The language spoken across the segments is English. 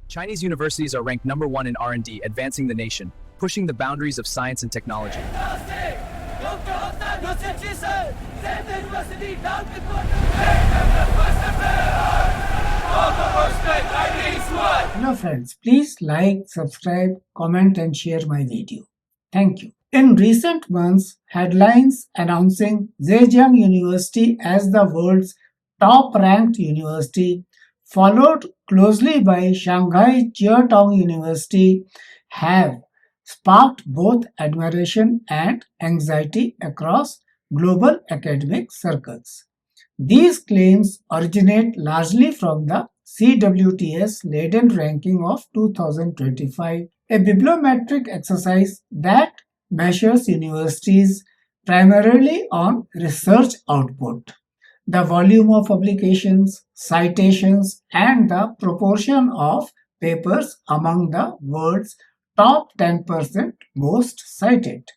Chinese universities are ranked number one in R&D, advancing the nation, pushing the boundaries of science and technology. Hello friends, please like, subscribe, comment and share my video. Thank you. In recent months, headlines announcing Zhejiang University as the world's top-ranked university, followed closely by Shanghai Jiaotong University, have sparked both admiration and anxiety across global academic circles. These claims originate largely from the CWTS Leiden ranking of 2025, a bibliometric exercise that measures universities primarily on research output. The volume of publications, citations, and the proportion of papers among the world's top 10% most cited.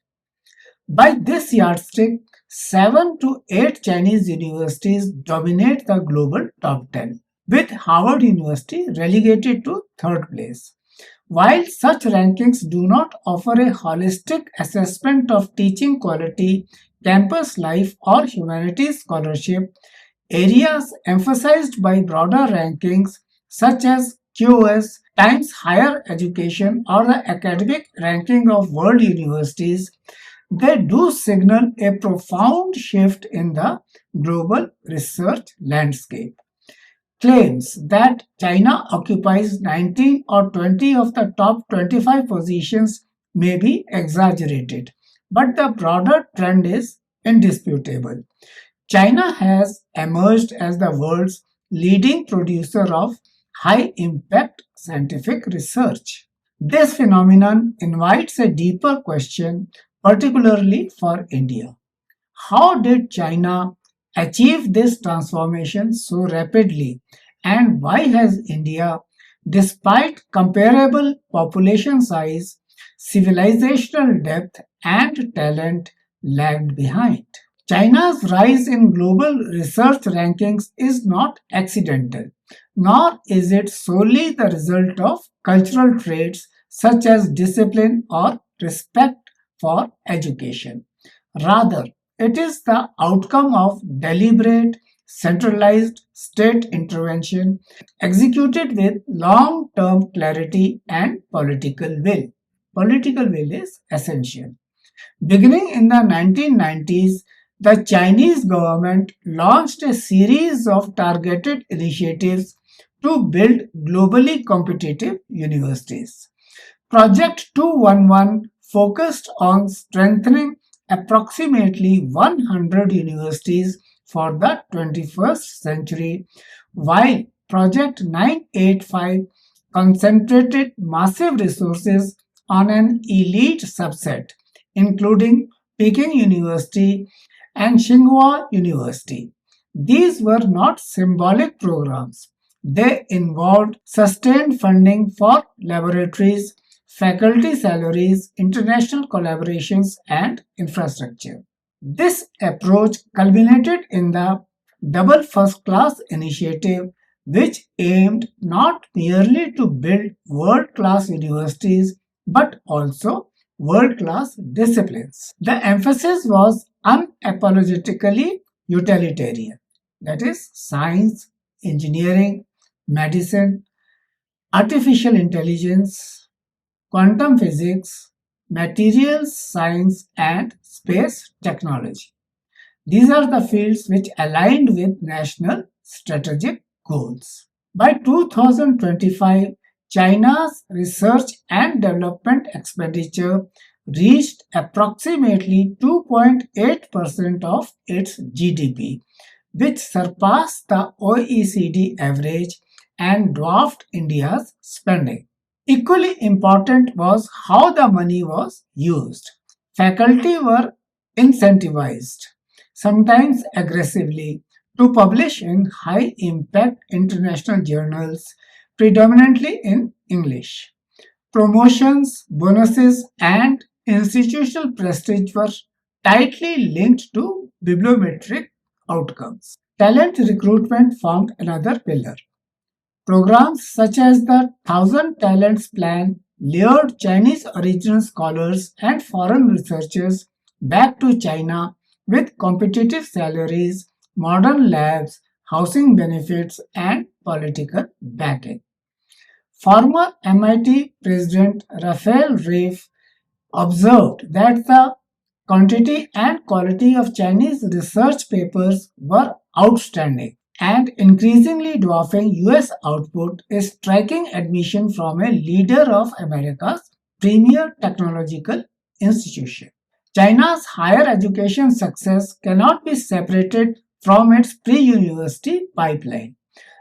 By this yardstick, 7 to 8 Chinese universities dominate the global top 10, with Harvard University relegated to third place. While such rankings do not offer a holistic assessment of teaching quality, campus life, or humanities scholarship, areas emphasized by broader rankings such as QS, Times Higher Education, or the academic ranking of world universities, they do signal a profound shift in the global research landscape. Claims that China occupies 19 or 20 of the top 25 positions may be exaggerated, but the broader trend is indisputable. China has emerged as the world's leading producer of high impact scientific research. This phenomenon invites a deeper question, particularly for India. How did China achieve this transformation so rapidly, and why has India, despite comparable population size, civilizational depth, and talent, lagged behind? China's rise in global research rankings is not accidental, nor is it solely the result of cultural traits such as discipline or respect for education. Rather, it is the outcome of deliberate, centralized state intervention executed with long term clarity and political will. Political will is essential. Beginning in the 1990s, the Chinese government launched a series of targeted initiatives to build globally competitive universities. Project 211 focused on strengthening approximately 100 universities for the 21st century, while Project 985 concentrated massive resources on an elite subset, including Peking University and Tsinghua University. These were not symbolic programs. They involved sustained funding for laboratories, faculty salaries, international collaborations, and infrastructure. This approach culminated in the Double First Class initiative, which aimed not merely to build world class universities but also world class disciplines. The emphasis was unapologetically utilitarian, that is, science, engineering, medicine, artificial intelligence, quantum physics, materials science, and space technology. These are the fields which aligned with national strategic goals. By 2025, China's research and development expenditure reached approximately 2.8% of its GDP, which surpassed the OECD average and dwarfed India's spending. Equally important was how the money was used. Faculty were incentivized, sometimes aggressively, to publish in high impact international journals, predominantly in English. Promotions, bonuses, and institutional prestige were tightly linked to bibliometric outcomes. Talent recruitment formed another pillar. Programs such as the Thousand Talents Plan lured Chinese original scholars and foreign researchers back to China with competitive salaries, modern labs, housing benefits, and political backing. Former MIT President Raphael Reif observed that the quantity and quality of Chinese research papers were outstanding and increasingly dwarfing US output, a striking admission from a leader of America's premier technological institution. China's higher education success cannot be separated from its pre-university pipeline.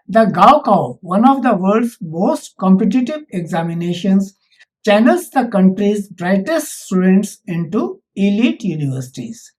The Gaokao, one of the world's most competitive examinations, channels the country's brightest students into elite universities.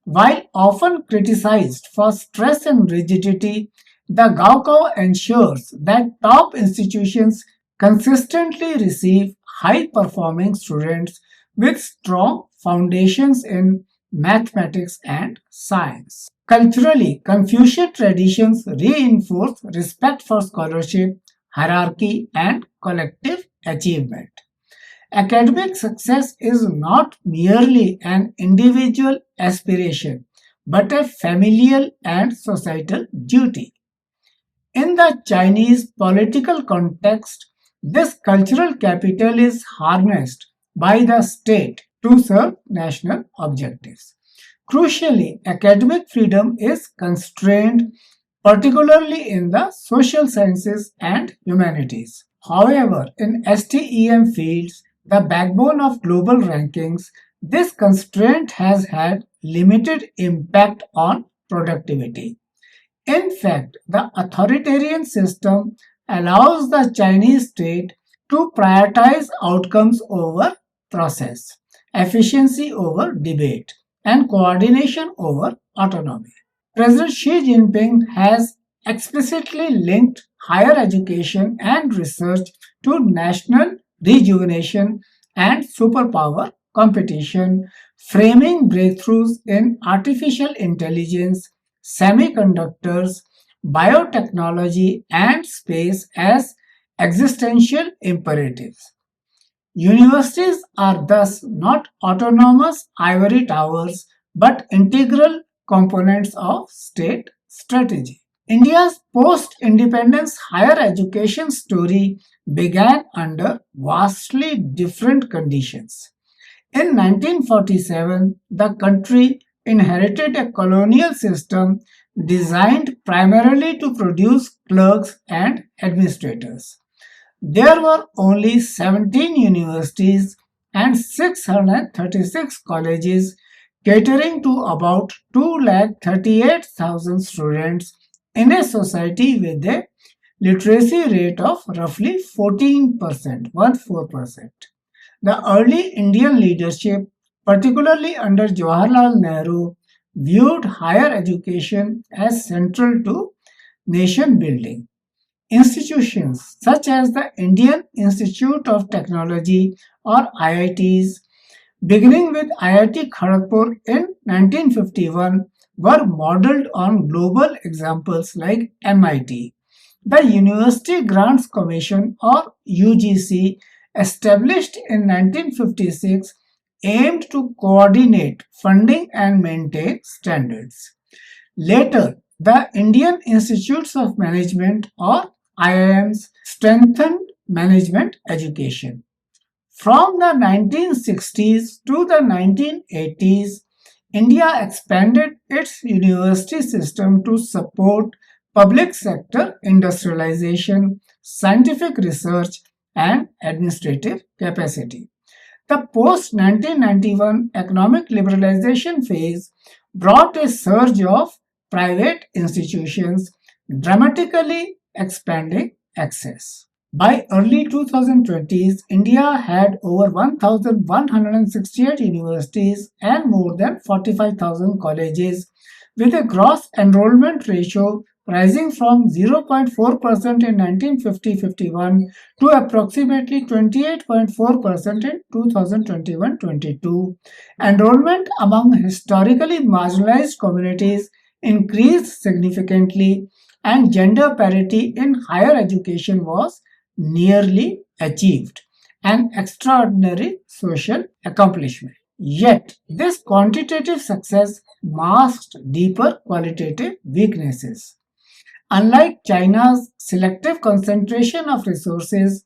While often criticized for stress and rigidity, the Gaokao ensures that top institutions consistently receive high-performing students with strong foundations in mathematics and science. Culturally, Confucian traditions reinforce respect for scholarship, hierarchy, and collective achievement. Academic success is not merely an individual aspiration, but a familial and societal duty. In the Chinese political context, this cultural capital is harnessed by the state to serve national objectives. Crucially, academic freedom is constrained, particularly in the social sciences and humanities. However, in STEM fields, the backbone of global rankings, this constraint has had limited impact on productivity. In fact, the authoritarian system allows the Chinese state to prioritize outcomes over process, efficiency over debate, and coordination over autonomy. President Xi Jinping has explicitly linked higher education and research to national rejuvenation and superpower competition, framing breakthroughs in artificial intelligence, semiconductors, biotechnology, and space as existential imperatives. Universities are thus not autonomous ivory towers but integral components of state strategy. India's post independence higher education story began under vastly different conditions. In 1947, the country inherited a colonial system designed primarily to produce clerks and administrators. There were only 17 universities and 636 colleges, catering to about 238,000 students in a society with a literacy rate of roughly 14%, 14%. The early Indian leadership, particularly under Jawaharlal Nehru, viewed higher education as central to nation building. Institutions such as the Indian Institute of Technology or IITs, beginning with IIT Kharagpur in 1951, were modeled on global examples like MIT. The University Grants Commission or UGC, established in 1956, aimed to coordinate funding and maintain standards. Later, the Indian Institutes of Management or IIMs strengthened management education. From the 1960s to the 1980s, India expanded its university system to support public sector industrialization, scientific research, and administrative capacity. The post 1991 economic liberalization phase brought a surge of private institutions, dramatically expanding access. By early 2020s, India had over 1,168 universities and more than 45,000 colleges, with a gross enrollment ratio rising from 0.4% in 1950-51 to approximately 28.4% in 2021-22. Enrollment among historically marginalized communities increased significantly, and gender parity in higher education was nearly achieved, an extraordinary social accomplishment. Yet, this quantitative success masked deeper qualitative weaknesses. Unlike China's selective concentration of resources,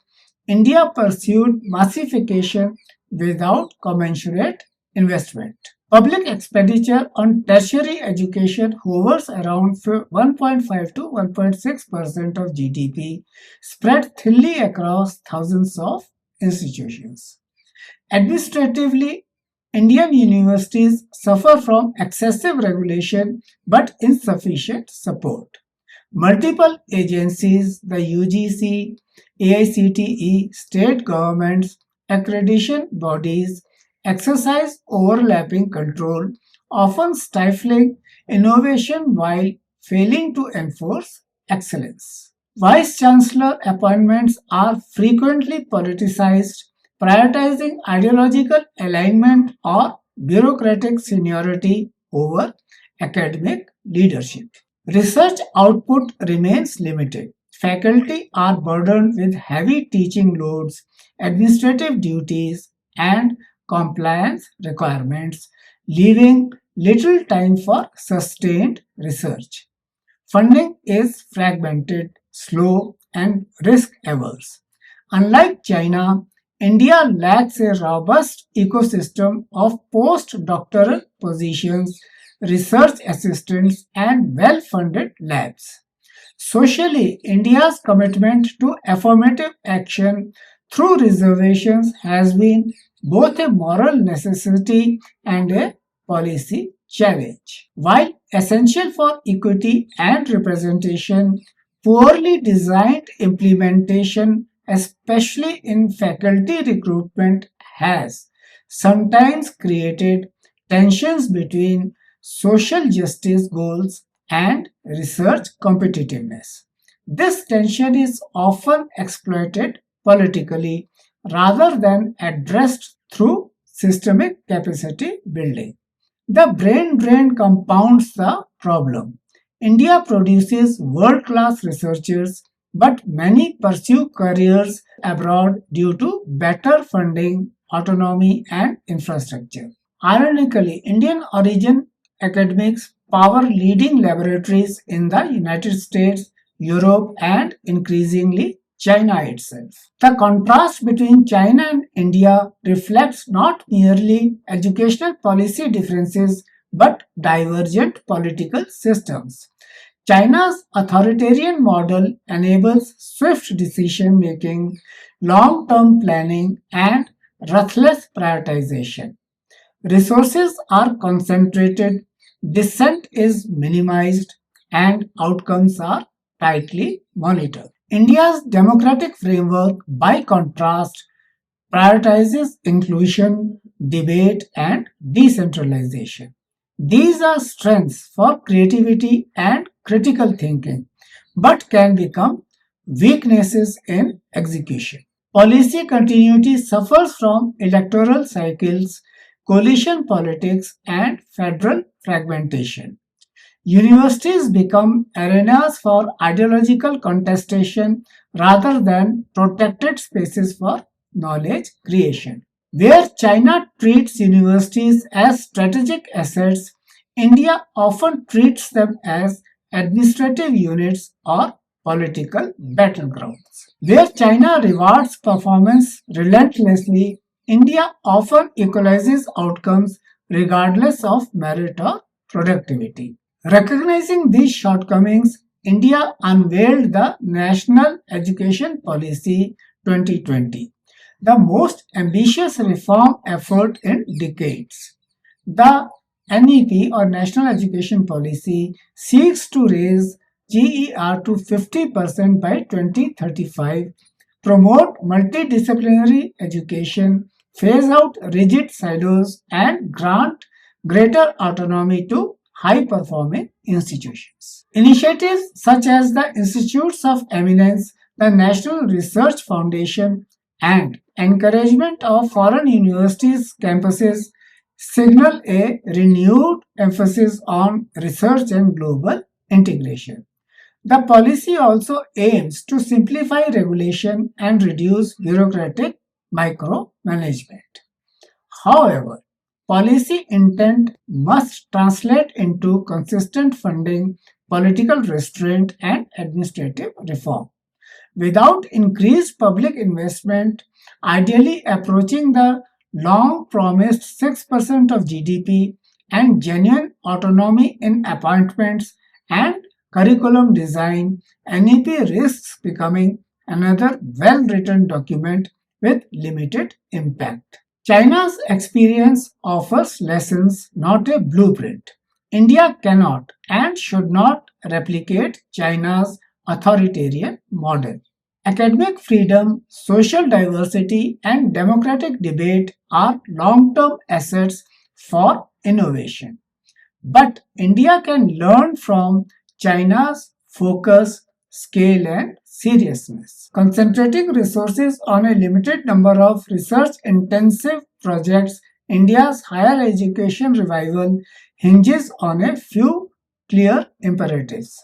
India pursued massification without commensurate investment. Public expenditure on tertiary education hovers around 1.5 to 1.6% of GDP, spread thinly across thousands of institutions. Administratively, Indian universities suffer from excessive regulation but insufficient support. Multiple agencies, the UGC, AICTE, state governments, accreditation bodies, exercise overlapping control, often stifling innovation while failing to enforce excellence. Vice Chancellor appointments are frequently politicized, prioritizing ideological alignment or bureaucratic seniority over academic leadership. Research output remains limited. Faculty are burdened with heavy teaching loads, administrative duties, and compliance requirements, leaving little time for sustained research. Funding is fragmented, slow, and risk averse. Unlike China, India lacks a robust ecosystem of postdoctoral positions, research assistants, and well funded labs. Socially, India's commitment to affirmative action through reservations has been both a moral necessity and a policy challenge. While essential for equity and representation, poorly designed implementation, especially in faculty recruitment, has sometimes created tensions between social justice goals and research competitiveness. This tension is often exploited politically rather than addressed through systemic capacity building. The brain drain compounds the problem. India produces world class researchers, but many pursue careers abroad due to better funding, autonomy, and infrastructure. Ironically, Indian origin academics power leading laboratories in the United States, Europe, and increasingly China itself. The contrast between China and India reflects not merely educational policy differences but divergent political systems. China's authoritarian model enables swift decision making, long term planning, and ruthless prioritization. Resources are concentrated, dissent is minimized, and outcomes are tightly monitored. India's democratic framework, by contrast, prioritizes inclusion, debate, and decentralization. These are strengths for creativity and critical thinking, but can become weaknesses in execution. Policy continuity suffers from electoral cycles, coalition politics, and federal fragmentation. Universities become arenas for ideological contestation rather than protected spaces for knowledge creation. Where China treats universities as strategic assets, India often treats them as administrative units or political battlegrounds. Where China rewards performance relentlessly, India often equalizes outcomes regardless of merit or productivity. Recognizing these shortcomings, India unveiled the National Education Policy 2020, the most ambitious reform effort in decades. The NEP or National Education Policy seeks to raise GER to 50% by 2035, promote multidisciplinary education, phase out rigid silos, and grant greater autonomy to high performing institutions. Initiatives such as the Institutes of Eminence, the National Research Foundation, and encouragement of foreign universities' campuses signal a renewed emphasis on research and global integration. The policy also aims to simplify regulation and reduce bureaucratic micromanagement. However, policy intent must translate into consistent funding, political restraint, and administrative reform. Without increased public investment, ideally approaching the long promised 6% of GDP and genuine autonomy in appointments and curriculum design, NEP risks becoming another well written document with limited impact. China's experience offers lessons, not a blueprint. India cannot and should not replicate China's authoritarian model. Academic freedom, social diversity, and democratic debate are long term assets for innovation. But India can learn from China's focus, scale, and seriousness. Concentrating resources on a limited number of research intensive projects, India's higher education revival hinges on a few clear imperatives.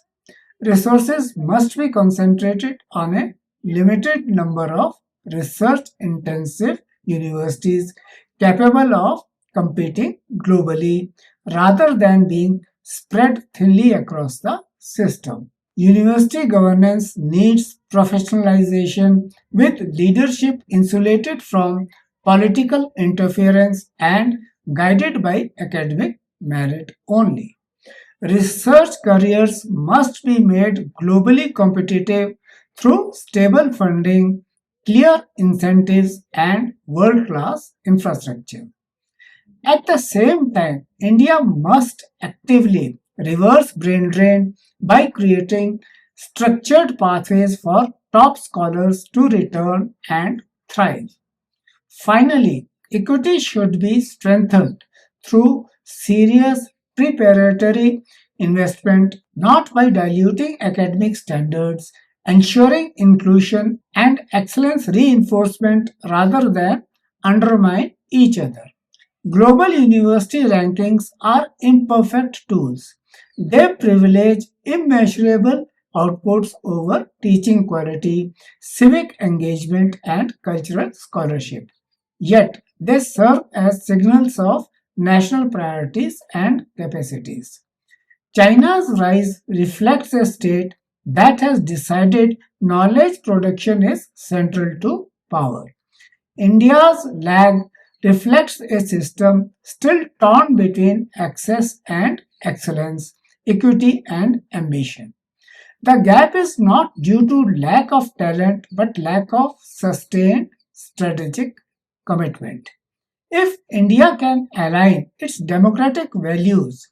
Resources must be concentrated on a limited number of research intensive universities capable of competing globally rather than being spread thinly across the system. University governance needs professionalization with leadership insulated from political interference and guided by academic merit only. Research careers must be made globally competitive through stable funding, clear incentives, and world class infrastructure. At the same time, India must actively reverse brain drain by creating structured pathways for top scholars to return and thrive. Finally, equity should be strengthened through serious preparatory investment, not by diluting academic standards, ensuring inclusion and excellence reinforcement rather than undermine each other. Global university rankings are imperfect tools. They privilege immeasurable outputs over teaching quality, civic engagement, and cultural scholarship. Yet, they serve as signals of national priorities and capacities. China's rise reflects a state that has decided knowledge production is central to power. India's lag reflects a system still torn between access and excellence, equity and ambition. The gap is not due to lack of talent but lack of sustained strategic commitment. If India can align its democratic values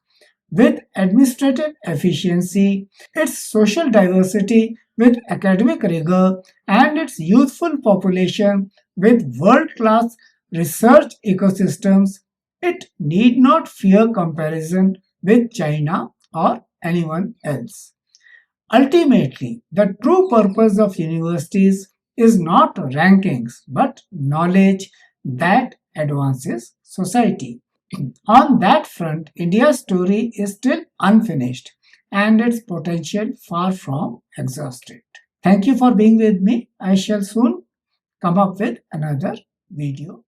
with administrative efficiency, its social diversity with academic rigor, and its youthful population with world class research ecosystems, it need not fear comparison with China or anyone else. Ultimately, the true purpose of universities is not rankings but knowledge that advances society. On that front, India's story is still unfinished and its potential far from exhausted. Thank you for being with me. I shall soon come up with another video.